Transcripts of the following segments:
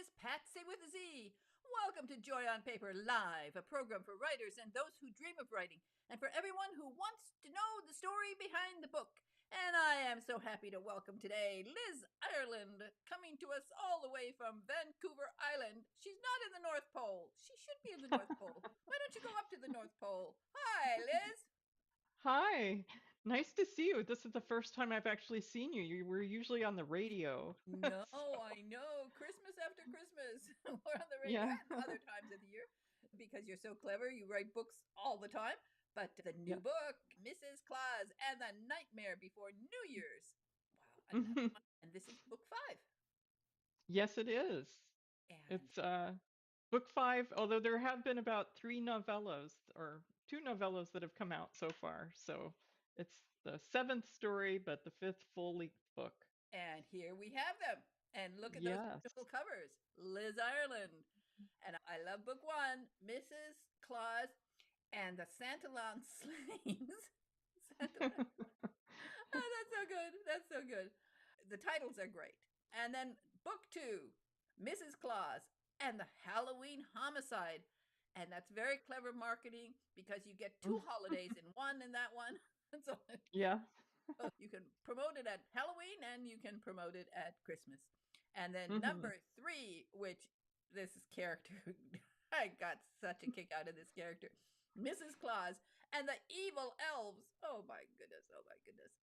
is Patsy with a Z. Welcome to Joy on Paper Live, a program for writers and those who dream of writing, and for everyone who wants to know the story behind the book. And I am so happy to welcome today Liz Ireland, coming to us all the way from Vancouver Island. She's not in the North Pole. She should be in the North Pole. Why don't you go up to the North Pole? Hi, Liz. Hi, nice to see you. This is the first time I've actually seen you. You were usually on the radio. No, So, I know. Christmas after Christmas. We're on the radio yeah, and other times of the year because you're so clever. You write books all the time. But the new yeah. book, Mrs. Claus and the Nightmare Before New Year's. Wow, another Mhm. one. And this is book 5. Yes, it is. And It's book five, although there have been about three novellas or two novellas that have come out so far. So it's the seventh story, but the fifth full-length book. and here we have them. And look at those Yes. beautiful covers. Liz Ireland. And I love book 1, Mrs. Claus and the Santalon Slings. Santa Oh, that's so good. That's so good. The titles are great. And then book 2, Mrs. Claus and the Halloween Homicide. And that's very clever marketing because you get 2 holidays in one in that one. So Yeah. you can promote it at Halloween and you can promote it at Christmas. And then hmm number 3, which this is character, I got such a kick out of this character, Mrs. Claus and the evil elves. Oh my goodness. Oh my goodness.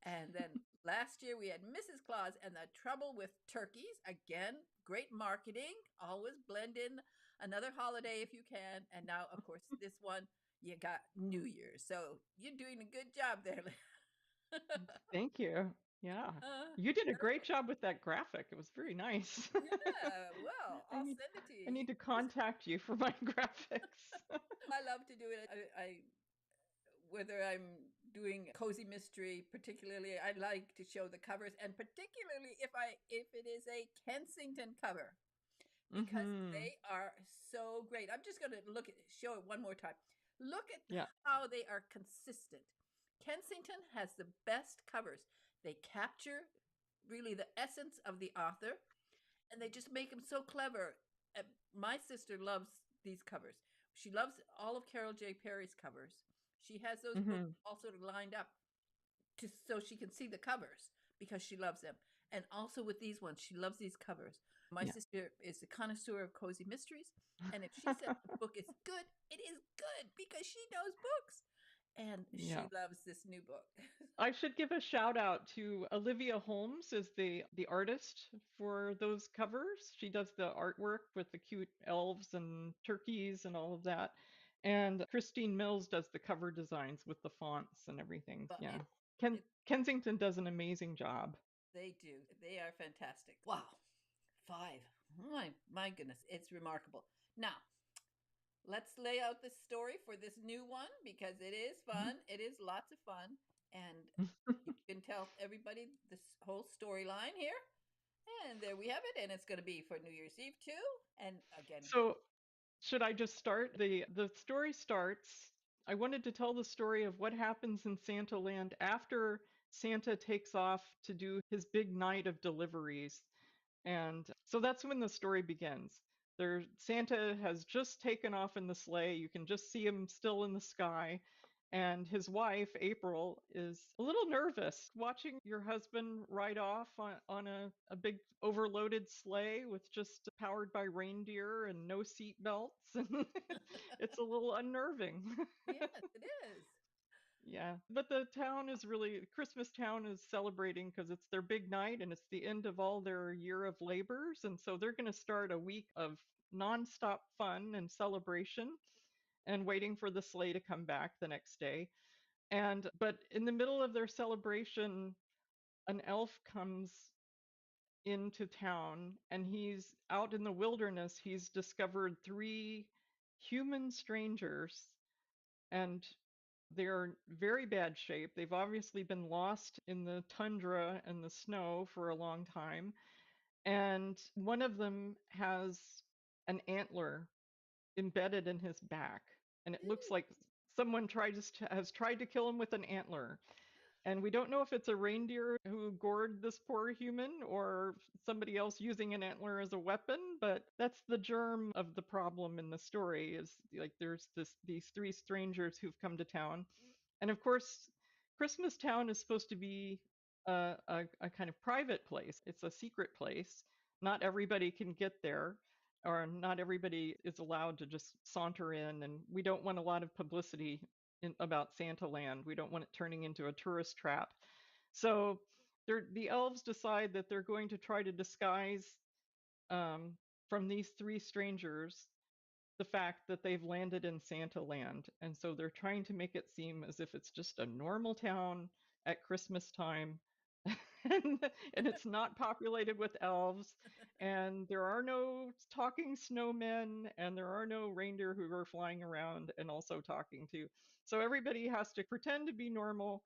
And then last year we had Mrs. Claus and the Trouble with Turkeys. Again, great marketing. Always blend in another holiday if you can. And now, of course, this one you got New Year's. So you're doing a good job there. Thank you. Yeah. uh, You did a great job with that graphic. It was very nice. yeah, well, I I'll need send it to I you. need to contact you for my graphics. I love to do it. I whether I'm doing cozy mystery, particularly, I like to show the covers, and particularly if it is a Kensington cover, because hmm they are so great. I'm just going to show it one more time. Look at Yeah. how they are consistent. Kensington has the best covers. They capture really the essence of the author, and they just make them so clever. My sister loves these covers. She loves all of Carol J. Perry's covers. She has those books hmm all sort of lined up so she can see the covers because she loves them. And also with these ones, she loves these covers. My Yeah. sister is a connoisseur of cozy mysteries, and if she says the book is good, it is good because she knows books, and she Yeah. loves this new book. I should give a shout out to Olivia Holmes as the artist for those covers. She does the artwork with the cute elves and turkeys and all of that. And Christine Mills does the cover designs with the fonts and everything. But Yeah. it Kensington does an amazing job. they do. They are fantastic. Wow. 5. My goodness, it's remarkable. Now, let's lay out the story for this new one because it is fun. It is lots of fun. And you can tell everybody this whole storyline here. And there we have it. And it's going to be for New Year's Eve too. And again, So should I just start? The story starts. I wanted to tell the story of what happens in Santa Land after Santa takes off to do his big night of deliveries. And so that's when the story begins. Santa has just taken off in the sleigh. You can just see him still in the sky. And his wife, April, is a little nervous watching your husband ride off on a big overloaded sleigh with just powered by reindeer and no seat belts. And it's a little unnerving. yes, it is. Yeah, but the town is really, Christmas town is celebrating because it's their big night and it's the end of all their year of labors. And so they're going to start a week of nonstop fun and celebration and waiting for the sleigh to come back the next day. But in the middle of their celebration, an elf comes into town and he's out in the wilderness. He's discovered three human strangers and they're in very bad shape. They've obviously been lost in the tundra and the snow for a long time. And one of them has an antler embedded in his back. And it looks like someone has tried to kill him with an antler. And we don't know if it's a reindeer who gored this poor human or somebody else using an antler as a weapon, but that's the germ of the problem in the story is like there's these three strangers who've come to town. And of course, Christmas Town is supposed to be a kind of private place. It's a secret place. Not everybody can get there, or not everybody is allowed to just saunter in. And we don't want a lot of publicity about Santa Land. We don't want it turning into a tourist trap. So the elves decide that they're going to try to disguise um, from these three strangers the fact that they've landed in Santa Land. And so they're trying to make it seem as if it's just a normal town at Christmas time. and, and it's not populated with elves, and there are no talking snowmen, and there are no reindeer who are flying around and also talking to. So everybody has to pretend to be normal,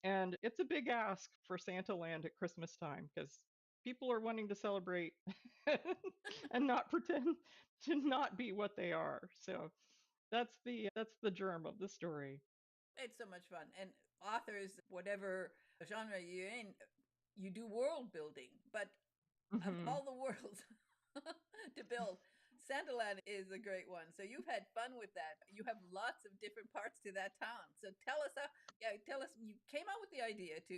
and it's a big ask for Santa Land at Christmas time because people are wanting to celebrate and not pretend to not be what they are. So that's the germ of the story. It's so much fun. And authors, whatever genre you're in, you do world building. But of Hmm. all the worlds to build, Santaland is a great one. So you've had fun with that. You have lots of different parts to that town. So tell us how, yeah, tell us, you came out with the idea to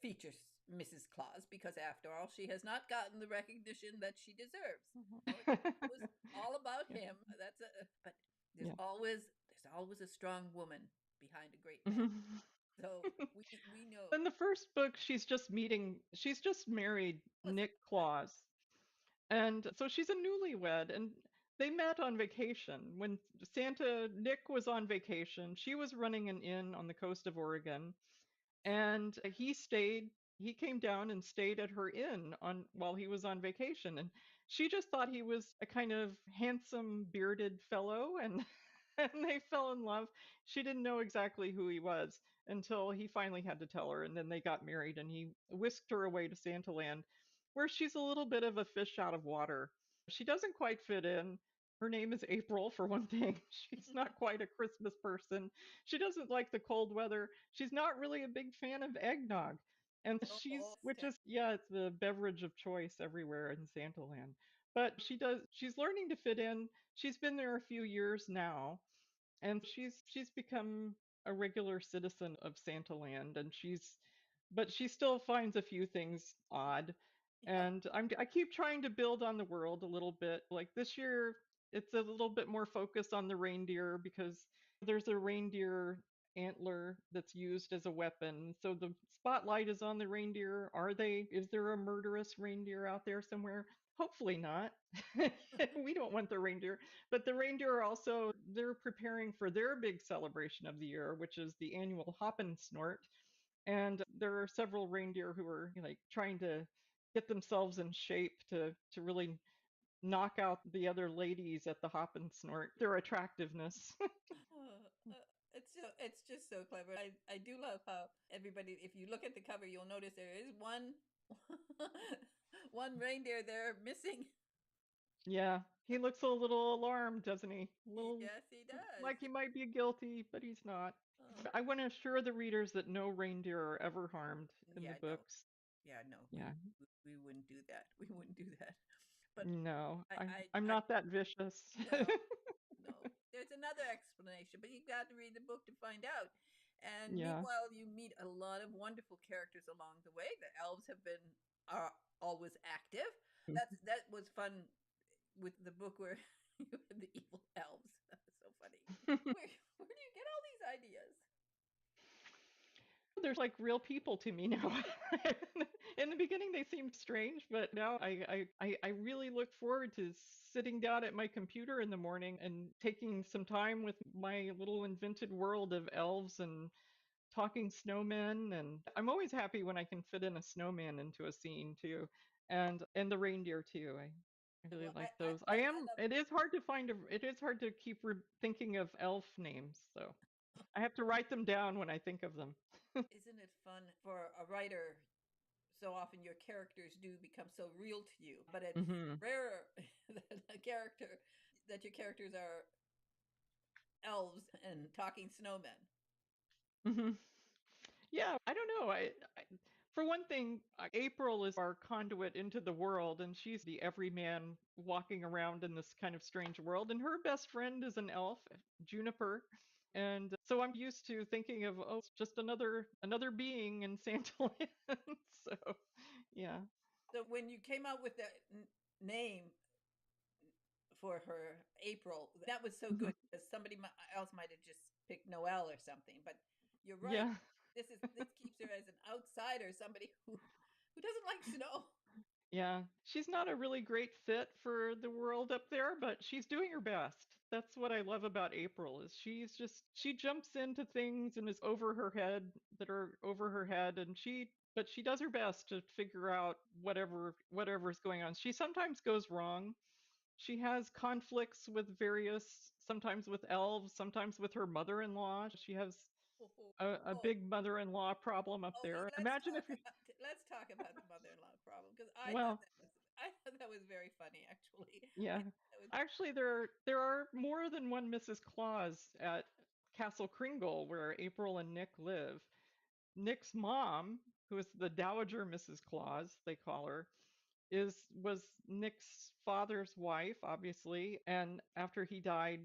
feature Mrs. Claus because after all, she has not gotten the recognition that she deserves. It was all about Yeah. him. But there's Yeah. always a strong woman behind a great man. Mhm. So we know. In the first book, she's just married Was Nick Claus. And so she's a newlywed, and they met on vacation. When Nick was on vacation, she was running an inn on the coast of Oregon, and he came down and stayed at her inn on while he was on vacation, and she just thought he was a kind of handsome bearded fellow, and and they fell in love. She didn't know exactly who he was until he finally had to tell her, and then they got married, and he whisked her away to Santa Land, where she's a little bit of a fish out of water. She doesn't quite fit in. Her name is April, for one thing. She's not quite a Christmas person. She doesn't like the cold weather. She's not really a big fan of eggnog. And oh, which is, yeah, it's the beverage of choice everywhere in Santa Land. But she's learning to fit in. She's been there a few years now, and she's become a regular citizen of Santa Land, and but she still finds a few things odd. yeah. And I keep trying to build on the world a little bit. Like this year, it's a little bit more focused on the reindeer because there's a reindeer antler that's used as a weapon. So the spotlight is on the reindeer. Is there a murderous reindeer out there somewhere? Hopefully not. We don't want the reindeer. But the reindeer are also, they're preparing for their big celebration of the year, which is the annual Hop and Snort. And there are several reindeer who are like trying to get themselves in shape to really knock out the other ladies at the Hop and Snort, their attractiveness. It's just so clever. I do love how everybody, if you look at the cover, you'll notice there is one one reindeer there missing. Yeah, he looks a little alarmed, doesn't he? A little Yes, he does. like he might be guilty, but he's not. Oh, I want to assure the readers that no reindeer are ever harmed in the yeah, no, books. yeah, no, Yeah, we wouldn't do that. We wouldn't do that. But no, I, I, I'm I not that vicious. no, no. There's another explanation, but you got to read the book to find out. And Yeah. meanwhile, you meet a lot of wonderful characters along the way. The elves are always active. That was fun with the book where you had the evil elves. That was so funny. Where do you get all these ideas? There's like real people to me now. In the beginning, they seemed strange, but now I really look forward to sitting down at my computer in the morning and taking some time with my little invented world of elves and talking snowmen. And I'm always happy when I can fit in a snowman into a scene too, and the reindeer too. I really Well, like those. It is hard to it is hard to keep thinking of elf names, so I have to write them down when I think of them. isn't it fun for a writer? So often your characters do become so real to you, but it's Hmm. rarer that your characters are elves and talking snowmen. Hmm. Yeah, I don't know. For one thing, April is our conduit into the world, and she's the everyman walking around in this kind of strange world. And her best friend is an elf, Juniper. And so I'm used to thinking of, oh, it's just another being in Santa Land. So, yeah, So when you came out with the name for her, April, that was so good because somebody else might have just picked Noel or something. But you're right. yeah. This keeps her as an outsider, somebody who doesn't like snow. Yeah, she's not a really great fit for the world up there, but she's doing her best. That's what I love about April is she jumps into things and is over her head that are over her head and she does her best to figure out whatever's going on. She sometimes goes wrong. She has conflicts with various sometimes with elves, sometimes with her mother-in-law. She has a Oh, big mother-in-law problem up okay, there. Imagine if you let's talk about the mother-in-law problem because well, I thought that was very funny actually. yeah. I thought that was Actually, there are more than one Mrs. Claus at Castle Kringle where April and Nick live. Nick's mom, who is the Dowager Mrs. Claus, they call her, was Nick's father's wife, obviously, and after he died,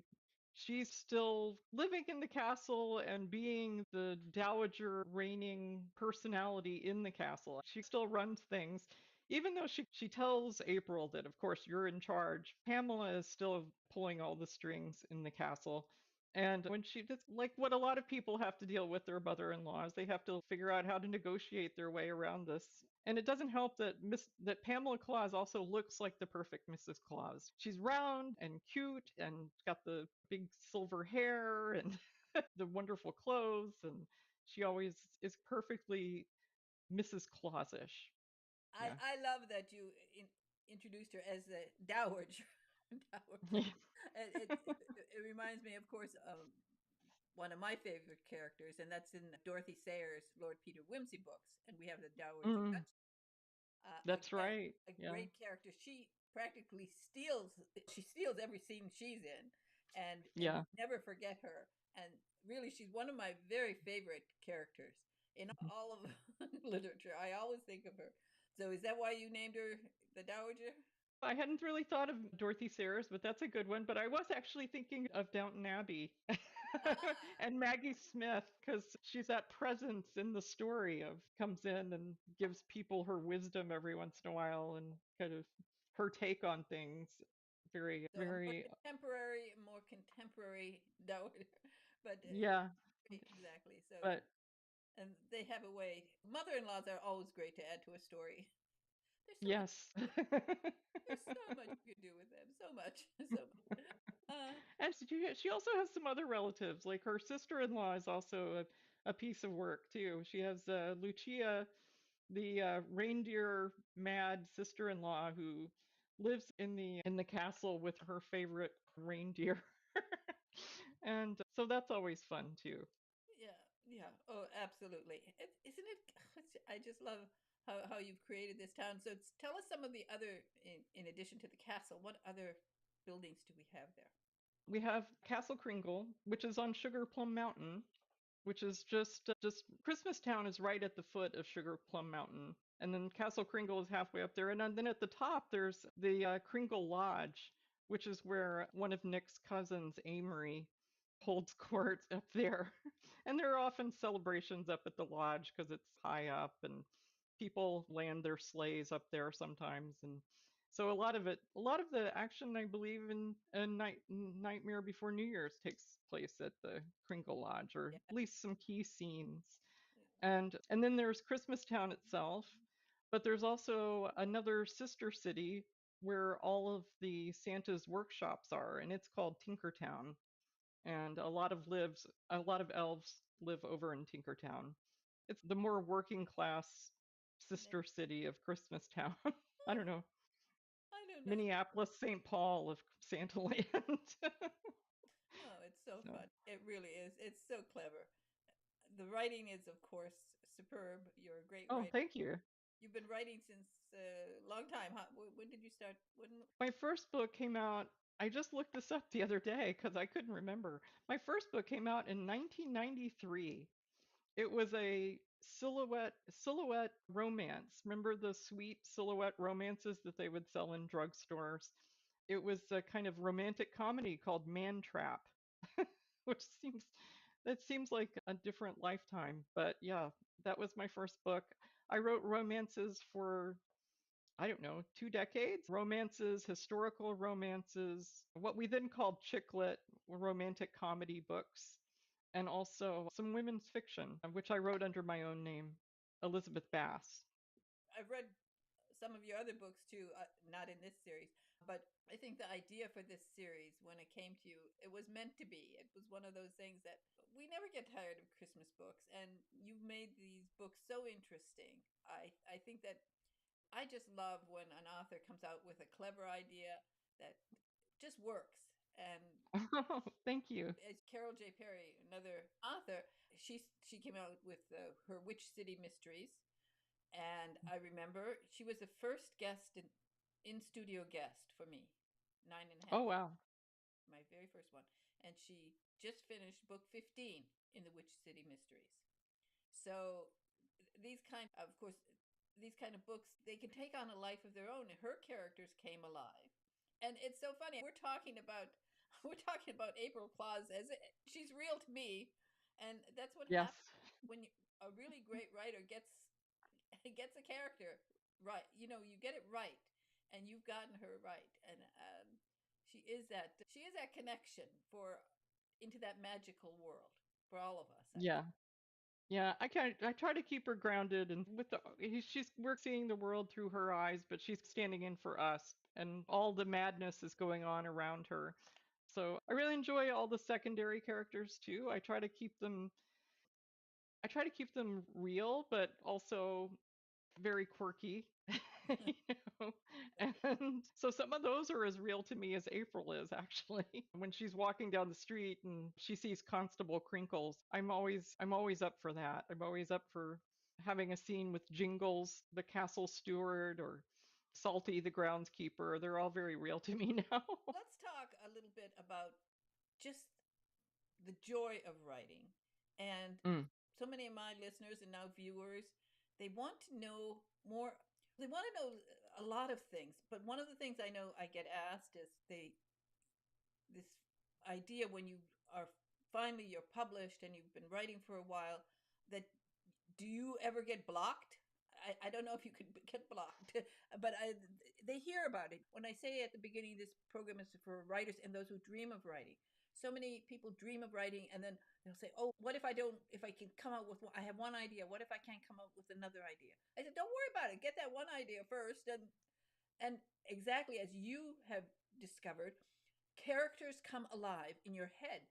she's still living in the castle and being the dowager reigning personality in the castle. She still runs things. Even though she tells April that, of course, you're in charge, Pamela is still pulling all the strings in the castle. And when she does, like what a lot of people have to deal with their mother in laws, they have to figure out how to negotiate their way around this. And it doesn't help that Pamela Claus also looks like the perfect Mrs. Claus. She's round and cute and got the big silver hair and the wonderful clothes, and she always is perfectly Mrs. Clausish. Yeah. I love that you introduced her as the dowager. Dowager. It reminds me, of course, of one of my favorite characters, and that's in Dorothy Sayers' Lord Peter Wimsey books, and we have the Dowager Mm, Duchess. that's Again, right. a Yeah. great character. She practically steals every scene she's in, and Yeah. you never forget her. And really, she's one of my very favorite characters in all of literature. I always think of her. So is that why you named her the Dowager? I hadn't really thought of Dorothy Sayers, but that's a good one. But I was actually thinking of Downton Abbey Ah, and Maggie Smith because she's that presence in the story of comes in and gives people her wisdom every once in a while and kind of her take on things. Very, so a very, more contemporary Dowager, but yeah. exactly. So But and they have a way. Mother-in-laws are always great to add to a story. There's so much. yes. There's so much you can do with them. So much. So much. Uh, And she also has some other relatives. Like her sister-in-law is also a piece of work too. She has Lucia, the reindeer mad sister-in-law who lives in the castle with her favorite reindeer. And so that's always fun too. yeah. Yeah. Oh, absolutely. Isn't it? I just love how you've created this town. So tell us some of the other, in addition to the castle, what other buildings do we have there? We have Castle Kringle, which is on Sugar Plum Mountain, which is just Christmastown is right at the foot of Sugar Plum Mountain. And then Castle Kringle is halfway up there. And then at the top, there's the Kringle Lodge, which is where one of Nick's cousins, Amory, holds court up there. And there are often celebrations up at the lodge because it's high up and people land their sleighs up there sometimes. And so a lot of the action, I believe, in Nightmare Before New Year's takes place at the Kringle Lodge, or Yeah. at least some key scenes. And then there's Christmastown itself, but there's also another sister city where all of the Santa's workshops are, and it's called Tinkertown. And a lot of elves live over in Tinkertown. It's the more working class Yeah. sister city of Christmastown. I Oh, don't know, I don't know. Minneapolis, St. Paul of Santa Land. Oh, it's so So, fun. It really is. It's so clever. The writing is, of course, superb. You're a great oh, writer. thank you. You've been writing since a long time. Huh? When did you start? When? My first book came out, I just looked this up the other day because I couldn't remember. My first book came out in 1993. It was a silhouette romance. Remember the sweet silhouette romances that they would sell in drugstores? It was a kind of romantic comedy called Man Trap, which seems like a different lifetime. But yeah, that was my first book. I wrote romances for, I don't know, 2 decades. Romances, historical romances, what we then called chick lit, romantic comedy books, and also some women's fiction, which I wrote under my own name, Elizabeth Bass. I've read some of your other books too, not in this series, but I think the idea for this series, when it came to you, it was meant to be. It was one of those things that we never get tired of Christmas books, and you've made these books so interesting. I think that I just love when an author comes out with a clever idea that just works. And Oh, thank you. as Carol J. Perry, another author, she came out with her Witch City Mysteries, and I remember she was the first guest in studio guest for me, Nine and a Oh, Half wow. my very first one, and she just finished book 15 in the Witch City Mysteries. So these of course, these kind of books, they can take on a life of their own. Her characters came alive, and it's so funny. We're talking about April Claus as she's real to me, and that's what Yes. happens when a really great writer gets a character right. You get it right, and you've gotten her right, and she is that connection for into that magical world for all of us, I Yeah. think. Yeah, I try to keep her grounded, and we're seeing the world through her eyes, but she's standing in for us, and all the madness is going on around her. So I really enjoy all the secondary characters too. I try to keep them real, but also very quirky. you know? And so some of those are as real to me as April is actually. When she's walking down the street and she sees Constable Crinkles, I'm always up for that. I'm always up for having a scene with Jingles, the castle steward, or Salty, the groundskeeper. They're all very real to me now. Let's talk a little bit about just the joy of writing. And Mm. so many of my listeners and now viewers, they want to know more. They want to know a lot of things, but one of the things I know I get asked is this idea when you are finally you're published and you've been writing for a while, that do you ever get blocked? I don't know if you could get blocked, but they hear about it. When I say at the beginning, this program is for writers and those who dream of writing. So many people dream of writing, and then they'll say, "Oh, what if I don't? If I can come out with one, I have one idea. What if I can't come up with another idea?" I said, "Don't worry about it. Get that one idea first, and exactly as you have discovered, characters come alive in your head,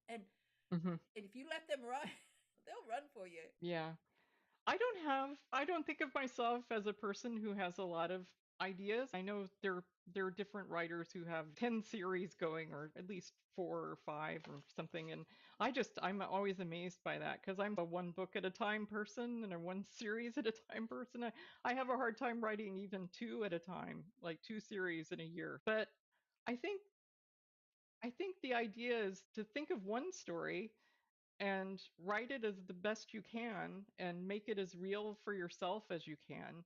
and Hmm. if you let them run, they'll run for you." Yeah. I don't think of myself as a person who has a lot of ideas. I know there are different writers who have 10 series going, or at least 4 or 5 or something, and I'm always amazed by that because I'm a one book at a time person and a one series at a time person. I have a hard time writing even two at a time, like two series in a year. But I think I think the idea is to think of one story and write it as the best you can and make it as real for yourself as you can.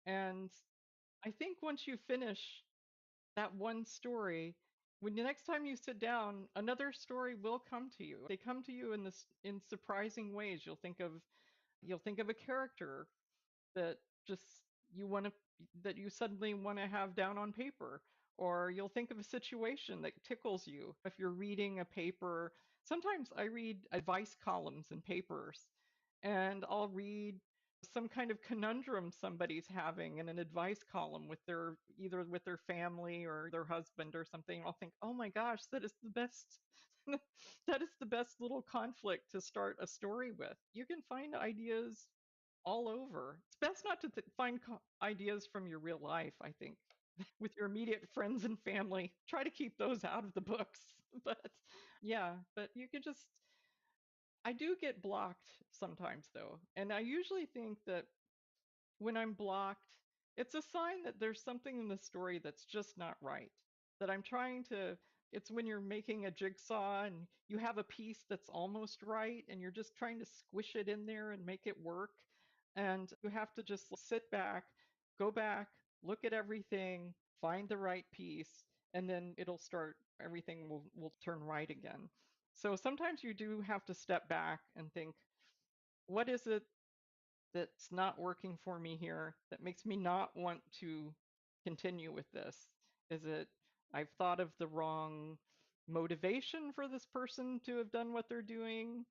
And I think once you finish that one story, when the next time you sit down, another story will come to you. They come to you in surprising ways. You'll think of a character that just you want to that you suddenly want to have down on paper, or you'll think of a situation that tickles you if you're reading a paper. Sometimes I read advice columns in papers, and I'll read some kind of conundrum somebody's having in an advice column with their either with their family or their husband or something. I'll think, oh my gosh, that is the best. That is the best little conflict to start a story with. You can find ideas all over. It's best not to find ideas from your real life, I think, with your immediate friends and family. Try to keep those out of the books. But yeah, but you can just, I do get blocked sometimes though. And I usually think that when I'm blocked, it's a sign that there's something in the story that's just not right. That I'm trying to It's when you're making a jigsaw and you have a piece that's almost right and you're just trying to squish it in there and make it work. And you have to just sit back, go back, look at everything, find the right piece, and then it'll start, everything will turn right again. So sometimes you do have to step back and think, what is it that's not working for me here that makes me not want to continue with this? Is it I've thought of the wrong motivation for this person to have done what they're doing?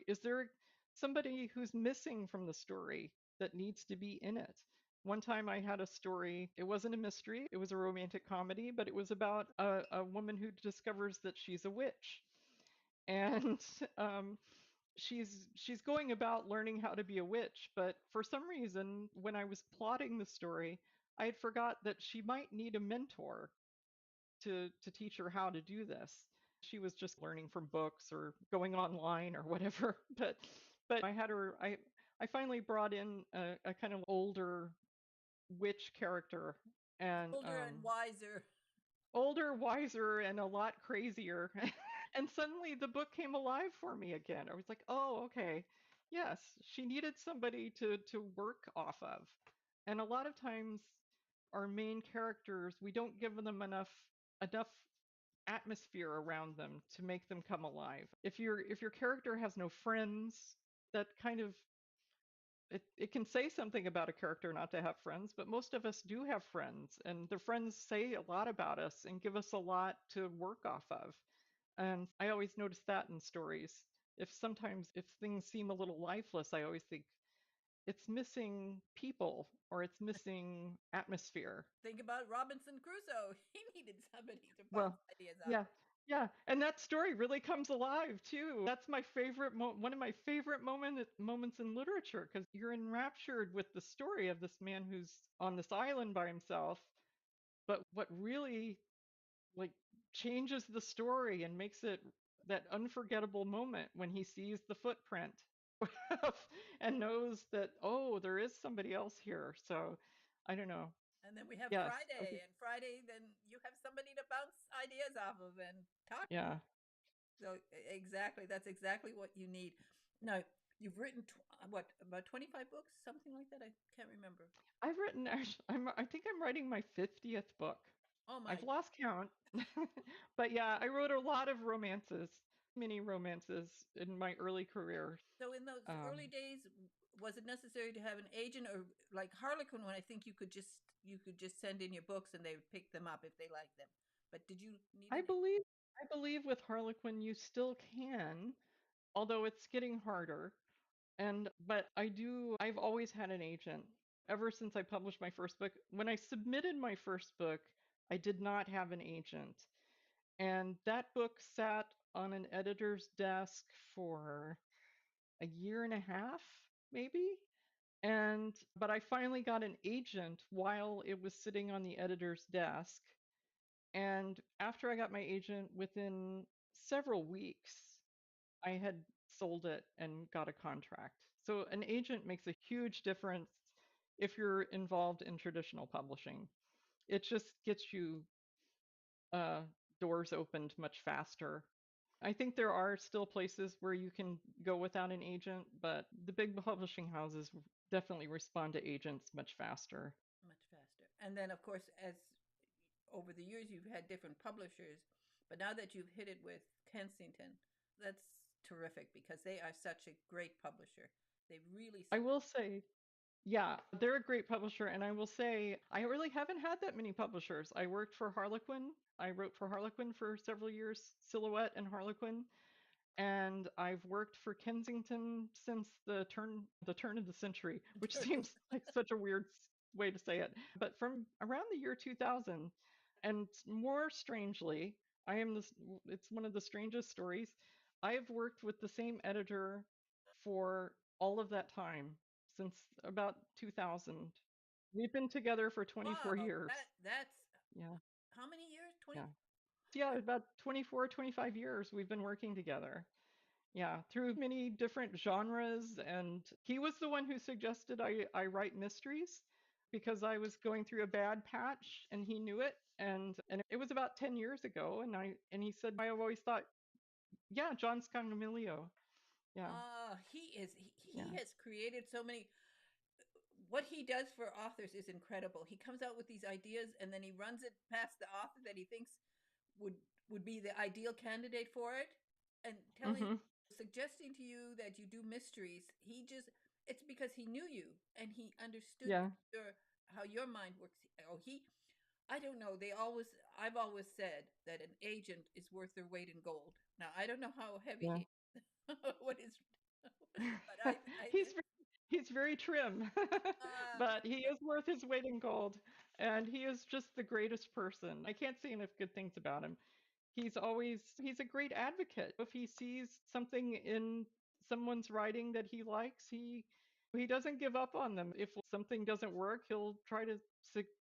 Is there somebody who's missing from the story that needs to be in it? One time I had a story, it wasn't a mystery, it was a romantic comedy, but it was about a woman who discovers that she's a witch. And um, she's going about learning how to be a witch, but for some reason, when I was plotting the story, I had forgot that she might need a mentor to teach her how to do this. She was just learning from books or going online or whatever. But I finally brought in a kind of older witch character, and Older and wiser. older, wiser, and a lot crazier. And suddenly the book came alive for me again. I was like, oh, okay. Yes, she needed somebody to work off of. And a lot of times our main characters, we don't give them enough atmosphere around them to make them come alive. If your character has no friends, that kind of it can say something about a character not to have friends, but most of us do have friends, and the friends say a lot about us and give us a lot to work off of. And I always notice that in stories. If things seem a little lifeless, I always think it's missing people or it's missing atmosphere. Think about Robinson Crusoe. He needed somebody to bounce Well, ideas off yeah, of. yeah, and that story really comes alive too. That's my favorite one of my favorite moments in literature, because you're enraptured with the story of this man who's on this island by himself. But what really like changes the story and makes it that unforgettable moment when he sees the footprint and knows that, oh, there is somebody else here. So I don't know. And then we have Yes. Okay. Friday, and Friday, then you have somebody to bounce ideas off of and talk to. Yeah. So exactly, that's exactly what you need. Now, you've written what, about 25 books, something like that. I can't remember. I've written actually, I think I'm writing my 50th book. Oh my! I've lost count. But yeah, I wrote a lot of romances, mini romances in my early career. So in those Um, early days, was it necessary to have an agent, or like Harlequin? When I think you could just send in your books and they would pick them up if they liked them. But did you need I an? believe I believe with Harlequin you still can, although it's getting harder. And but I've always had an agent ever since I published my first book. When I submitted my first book, I did not have an agent. And that book sat on an editor's desk for a year and a half, maybe. And but I finally got an agent while it was sitting on the editor's desk. And after I got my agent, within several weeks, I had sold it and got a contract. So an agent makes a huge difference if you're involved in traditional publishing. It just gets you uh, doors opened much faster. I think there are still places where you can go without an agent, but the big publishing houses definitely respond to agents much faster. Much faster. And then, of course, as over the years, you've had different publishers, but now that you've hit it with Kensington, that's terrific because they are such a great publisher. They really I support. will say, yeah, they're a great publisher, and I will say I really haven't had that many publishers. I worked for Harlequin. I wrote for Harlequin for several years, Silhouette and Harlequin, and I've worked for Kensington since the turn of the century, which seems like such a weird way to say it. But from around the year 2000, and more strangely, I am this. It's one of the strangest stories. I have worked with the same editor for all of that time since about 2000. We've been together for 24 Wow, years. that's Yeah, how many years? 20. yeah. Yeah, about 24, 25 years we've been working together. Yeah, through many different genres. And he was the one who suggested I write mysteries. because I was going through a bad patch and he knew it. And it was about 10 years ago. And he said, I've always thought, yeah, John Scagnamilio. Yeah. He Yeah. has created so many. What he does for authors is incredible. He comes out with these ideas and then he runs it past the author that he thinks would would be the ideal candidate for it, and telling Mm-hmm. suggesting to you that you do mysteries. He just It's because he knew you and he understood Yeah. how your mind works. Oh, he I don't know. I've always said that an agent is worth their weight in gold. Now I don't know how Yeah. heavy what is, but I he's he's very trim, but he yeah. is worth his weight in gold, and he is just the greatest person. I can't say enough good things about him. He's a great advocate. If he sees something in someone's writing that he likes, he doesn't give up on them. If something doesn't work, he'll try to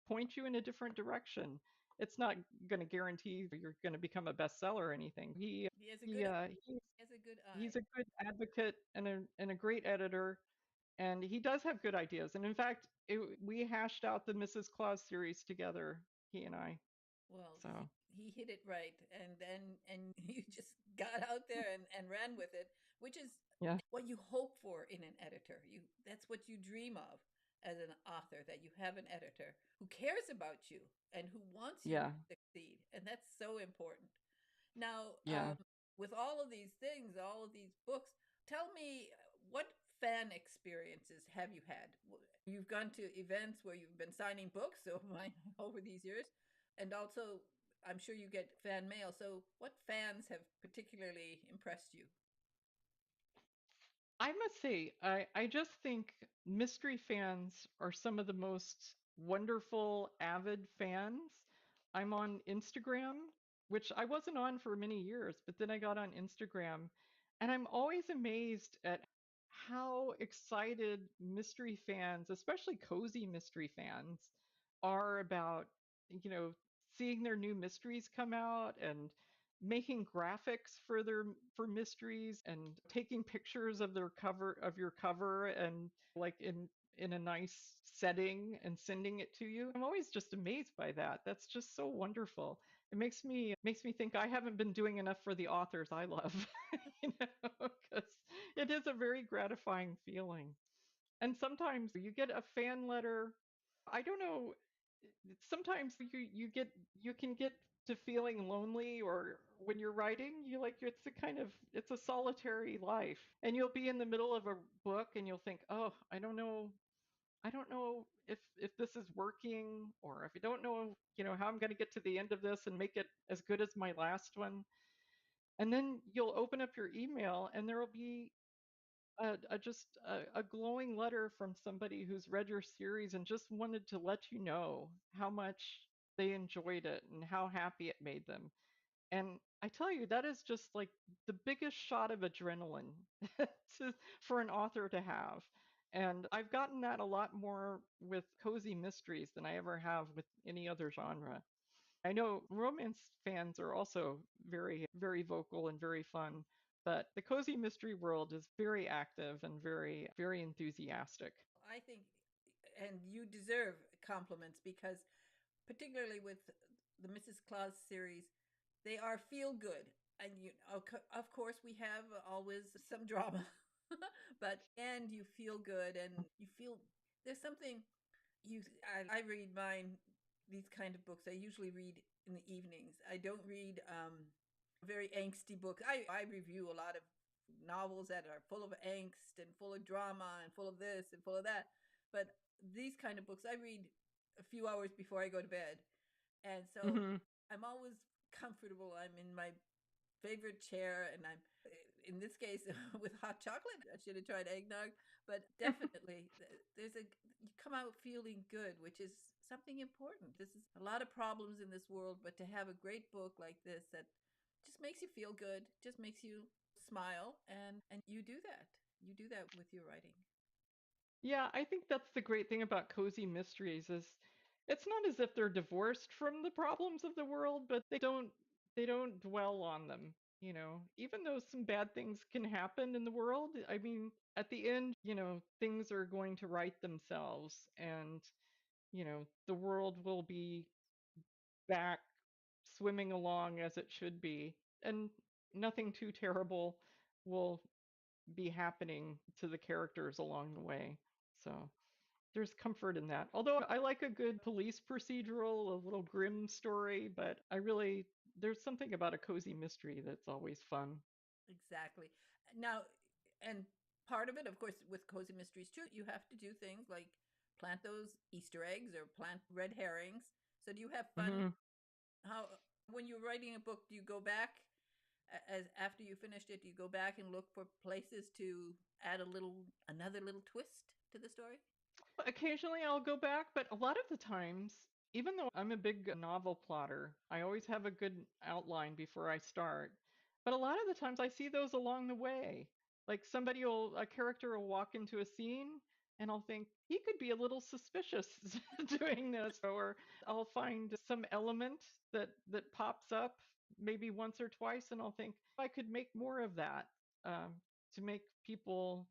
point you in a different direction. It's not going to guarantee you're going to become a bestseller or anything. He has a He good uh, he has a good he's eye. a good advocate and a great editor, and he does have good ideas. And in fact, we hashed out the Mrs. Claus series together, he and I. Well, So he hit it right, and then and you just got out there and ran with it, which is yeah, what you hope for in an editor. That's what you dream of as an author, that you have an editor who cares about you and who wants you yeah, to succeed, and that's so important. Now, yeah. with all of these things, all of these books, tell me what fan experiences have you had? You've gone to events where you've been signing books, so mine over these years, and also I'm sure you get fan mail. So, what fans have particularly impressed you? I must say, I just think mystery fans are some of the most wonderful, avid fans. I'm on Instagram, which I wasn't on for many years, but then I got on Instagram, and I'm always amazed at how excited mystery fans, especially cozy mystery fans, are about, you know, seeing their new mysteries come out and making graphics for mysteries and taking pictures of your cover and like in a nice setting and sending it to you. I'm always just amazed by that. That's just so wonderful. It makes me think I haven't been doing enough for the authors I love, because it is a very gratifying feeling. And sometimes you get a fan letter. I don't know, sometimes you can get to feeling lonely, or when you're writing you like it's a solitary life, and you'll be in the middle of a book and you'll think, oh, I don't know if this is working, or if I don't know, how I'm going to get to the end of this and make it as good as my last one. And then you'll open up your email and there will be a glowing letter from somebody who's read your series and just wanted to let you know how much they enjoyed it and how happy it made them. And I tell you, that is just like the biggest shot of adrenaline to, for an author to have. And I've gotten that a lot more with cozy mysteries than I ever have with any other genre. I know romance fans are also very, very vocal and very fun, but the cozy mystery world is very active and very, very enthusiastic. I think, and you deserve compliments because, particularly with the Mrs. Claus series, they are feel good. And of course, we have always some drama, but and you feel good and you feel there's something I read mine, these kind of books. I usually read in the evenings. I don't read very angsty books. I review a lot of novels that are full of angst and full of drama and full of this and full of that. But these kind of books I read a few hours before I go to bed. And so Hmm. I'm always comfortable. I'm in my favorite chair, and I'm in this case with hot chocolate. I should have tried eggnog, but definitely there's a you come out feeling good, which is something important. This is a lot of problems in this world, but to have a great book like this that just makes you feel good, just makes you smile, and you do that. You do that with your writing. Yeah, I think that's the great thing about cozy mysteries is it's not as if they're divorced from the problems of the world, but they don't dwell on them. Even though some bad things can happen in the world, I mean, at the end, things are going to right themselves. And the world will be back swimming along as it should be, and nothing too terrible will be happening to the characters along the way. So there's comfort in that. Although I like a good police procedural, a little grim story, but there's something about a cozy mystery that's always fun. Exactly. Now, and part of it, of course, with cozy mysteries too, you have to do things like plant those Easter eggs or plant red herrings. So do you have fun? Hmm. How when you're writing a book, do you go back as after you finished it? Do you go back and look for places to add another little twist to the story? Occasionally I'll go back, but a lot of the times, even though I'm a big novel plotter, I always have a good outline before I start. But a lot of the times I see those along the way. Like a character will walk into a scene and I'll think he could be a little suspicious doing this, or I'll find some element that pops up maybe once or twice and I'll think I could make more of that, um, to make people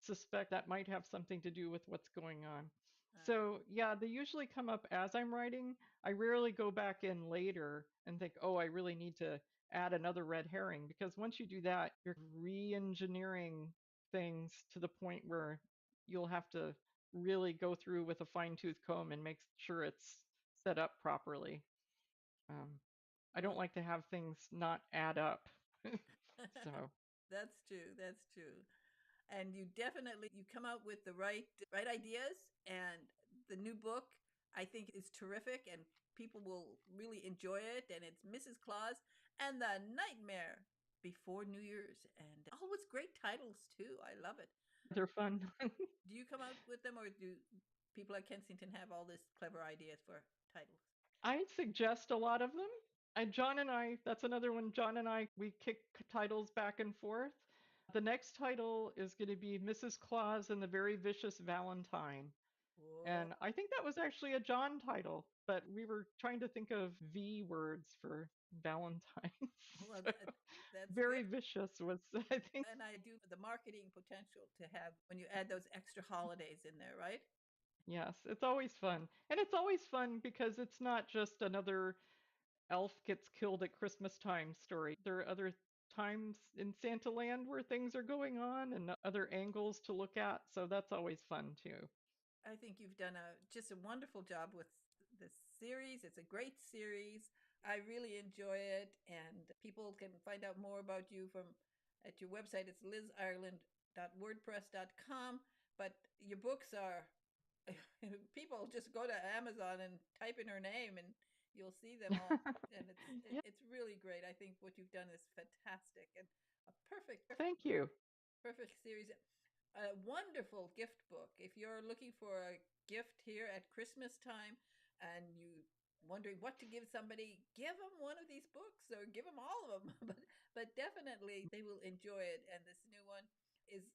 suspect that might have something to do with what's going on. Uh, So, yeah, they usually come up as I'm writing. I rarely go back in later and think, oh, I really need to add another red herring, because once you do that, you're re engineering things to the point where you'll have to really go through with a fine tooth comb and make sure it's set up properly. Um, I don't well, like to have things not add up. So, that's true. That's true. And you come out with the right ideas, and the new book I think is terrific, and people will really enjoy it. And it's Mrs. Claus and the Nightmare Before New Year's, and always great titles too. I love it. they're fun. Do you come out with them, or do people at Kensington have all this clever ideas for titles? I suggest a lot of them. John and I, that's another one. John and I, we kick titles back and forth. The next title is going to be Mrs. Claus and the Very Vicious Valentine. Whoa. And I think that was actually a John title, but we were trying to think of V words for Valentine. Well, So, that's very good. vicious was, I think. And I do the marketing potential to have when you add those extra holidays in there, right? Yes, it's always fun. And it's always fun because it's not just another elf gets killed at Christmas time story. There are other times in Santa Land where things are going on and other angles to look at. So that's always fun too. I think you've done just a wonderful job with this series. It's a great series. I really enjoy it, and people can find out more about you from at your website. It's lizireland.wordpress.com. But your books are people just go to Amazon and type in her name, and you'll see them all. And Yeah, it's really great. I think what you've done is fantastic and a thank you. perfect series. A wonderful gift book. If you're looking for a gift here at Christmas time and you wondering what to give somebody, give them one of these books or give them all of them. But definitely they will enjoy it. And this new one is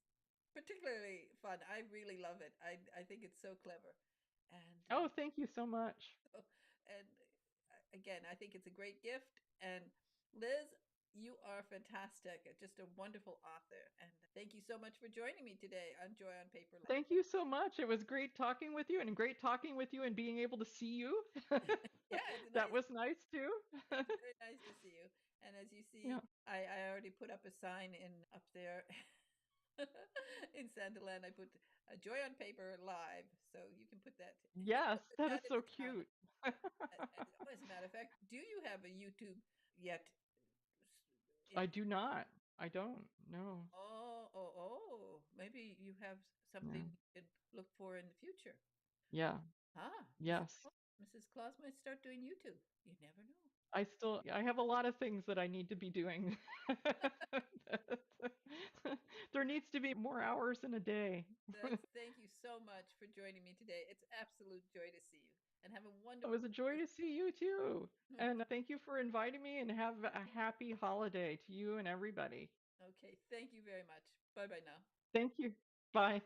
particularly fun. I really love it. I think it's so clever. And Oh, thank you so much. and again, I think it's a great gift. And Liz, you are fantastic. Just a wonderful author. And thank you so much for joining me today on Joy on Paper. Thank you so much. It was great talking with you and great talking with you and being able to see you. Yeah, it's That nice. was nice too. It's very nice to see you. And as you Yeah. see, I already put up a sign in up there in Santaland. I put a Joy on Paper live, so you can put that. Yes, Put that is that in so the town. cute. As a matter of fact, do you have a YouTube yet? I do not. I don't. No. Maybe you have something Yeah. you could look for in the future. Yeah. Ah, Yes. Mrs. Claus might start doing YouTube. You never know. I have a lot of things that I need to be doing. There needs to be more hours in a day. Thank you so much for joining me today. It's absolute joy to see you and have a It wonderful was a joy to see you too. And thank you for inviting me and have a happy holiday to you and everybody. Okay, thank you very much. Bye bye now. Thank you. Bye.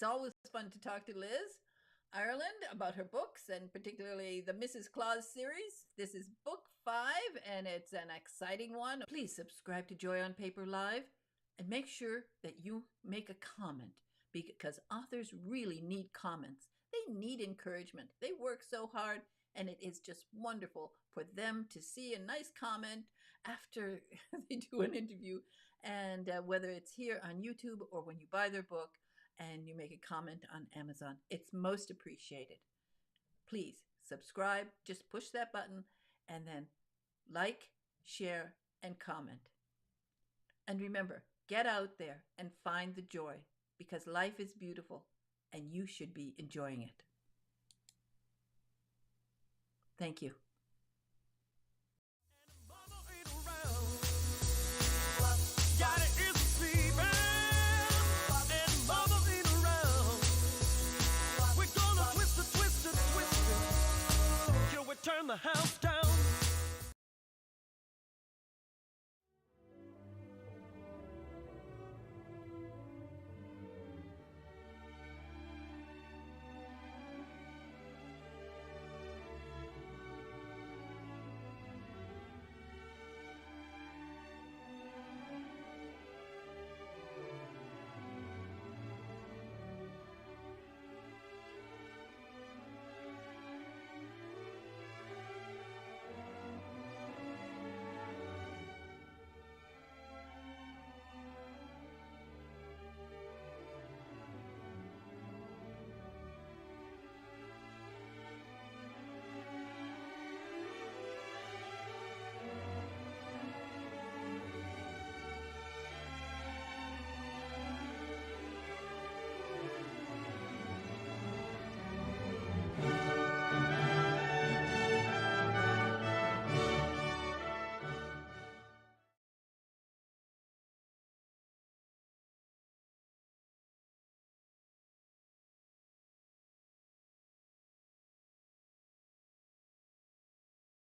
always fun to talk to Liz Ireland about her books, and particularly the Mrs. Claus series. This is book 5, and it's an exciting one. Please subscribe to Joy on Paper Live and make sure that you make a comment, because authors really need comments. They need encouragement. They work so hard, and it is just wonderful for them to see a nice comment after they do an interview, and whether it's here on YouTube or when you buy their book and you make a comment on Amazon, it's most appreciated. Please subscribe, just push that button, and then like, share, and comment. And remember, get out there and find the joy, because life is beautiful and you should be enjoying it. Thank you.